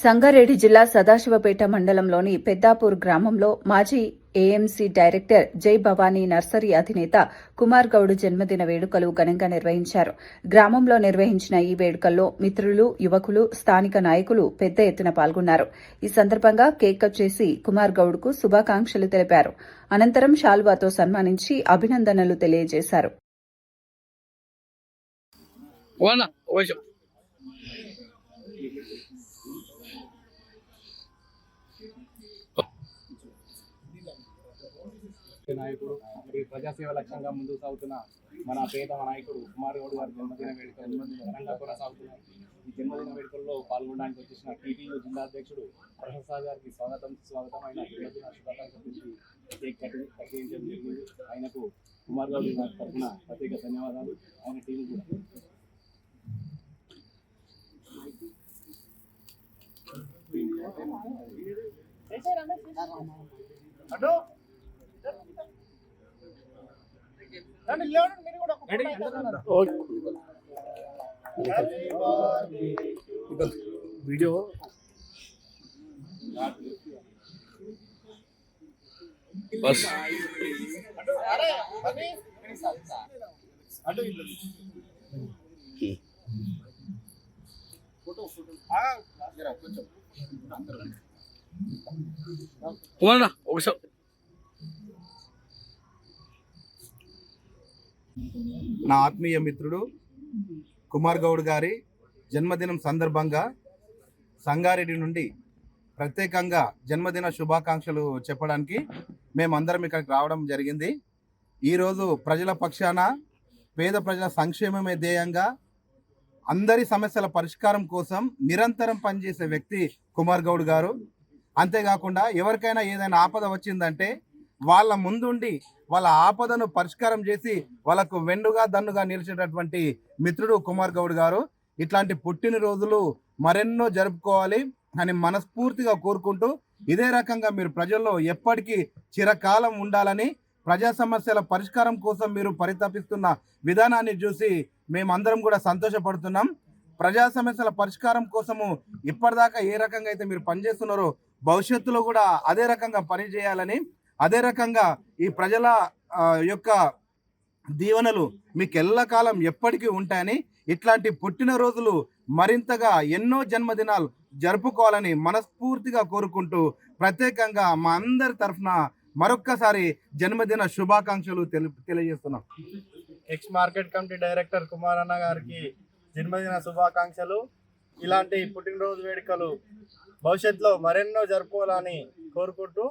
సంగారెడ్డి జిల్లా సదాశివపేట మండలంలోని పెద్దాపూర్ గ్రామంలో మాజీ ఏఎంసీ డైరెక్టర్ జై భవానీ నర్సరీ అధినేత కుమార్ గౌడ్ జన్మదిన వేడుకలు ఘనంగా నిర్వహించారు. గ్రామంలో నిర్వహించిన ఈ వేడుకల్లో మిత్రులు, యువకులు, స్థానిక నాయకులు పెద్ద ఎత్తున పాల్గొన్నారు. ఈ సందర్భంగా కేక్ కట్ చేసి కుమార్ గౌడ్కు శుభాకాంక్షలు తెలిపారు. అనంతరం శాల్వాతో సన్మానించి అభినందనలు తెలియజేశారు. నాయకుడు మరియు ప్రజాసేవ లక్ష్యంగా ముందుకు సాగుతున్న మన ప్రియతమ నాయకుడు కుమార్ గౌడ్ గారి జన్మదిన వేడుకలు ఘనంగా కొనసాగుతున్నాయి. ఈ జన్మదిన వేడుకల్లో పాల్గొనడానికి వచ్చేసిన టీటీయూ జిల్లా అధ్యక్షుడు ప్రసాద్ గారికి స్వాగతం ఆయన జన్మదిన శుభాకాంక్షలు కేక్ కట్టించడం జరిగింది. ఆయనకు కుమార్ గౌడ్ గారి తరఫున ప్రత్యేక ధన్యవాదాలు. ఆయన టీం కూడా వీడియో బస్ ఒకసారి నా ఆత్మీయ మిత్రుడు కుమార్ గౌడ్ గారి జన్మదినం సందర్భంగా సంగారెడ్డి నుండి ప్రత్యేకంగా జన్మదిన శుభాకాంక్షలు చెప్పడానికి మేమందరం ఇక్కడికి రావడం జరిగింది. ఈరోజు ప్రజల పక్షాన పేద ప్రజల సంక్షేమమే ధ్యేయంగా అందరి సమస్యల పరిష్కారం కోసం నిరంతరం పనిచేసే వ్యక్తి కుమార్ గౌడ్ గారు. అంతేకాకుండా ఎవరికైనా ఏదైనా ఆపద వచ్చిందంటే వాళ్ళ ముందుండి వాళ్ళ ఆపదను పరిష్కారం చేసి వాళ్ళకు వెన్నుగా దన్నుగా నిలిచేటటువంటి మిత్రుడు కుమార్ గౌడ్ గారు. ఇట్లాంటి పుట్టినరోజులు మరెన్నో జరుపుకోవాలి అని మనస్ఫూర్తిగా కోరుకుంటూ ఇదే రకంగా మీరు ప్రజల్లో ఎప్పటికీ చిరకాలం ఉండాలని, ప్రజా సమస్యల పరిష్కారం కోసం మీరు పరితపిస్తున్న విధానాన్ని చూసి మేమందరం కూడా సంతోషపడుతున్నాం. ప్రజా సమస్యల పరిష్కారం కోసము ఇప్పటిదాకా ఏ రకంగా అయితే మీరు పనిచేస్తున్నారో భవిష్యత్తులో కూడా అదే రకంగా పనిచేయాలని, అదే రకంగా ఈ ప్రజల యొక్క దీవెనలు మీకు ఎల్లకాలం ఎప్పటికీ ఉంటాయని, ఇట్లాంటి పుట్టినరోజులు మరింతగా ఎన్నో జన్మదినాలు జరుపుకోవాలని మనస్ఫూర్తిగా కోరుకుంటూ ప్రత్యేకంగా మా అందరి తరఫున మరొక్కసారి జన్మదిన శుభాకాంక్షలు తెలియజేస్తున్నాం. X market committee director Kumar అన్న గారికి జన్మదిన శుభాకాంక్షలు. ఇలాంటి పుట్టినరోజు వేడుకలు భవిష్యత్తులో మరెన్నో జరుపుకోవాలని కోరుకుంటూ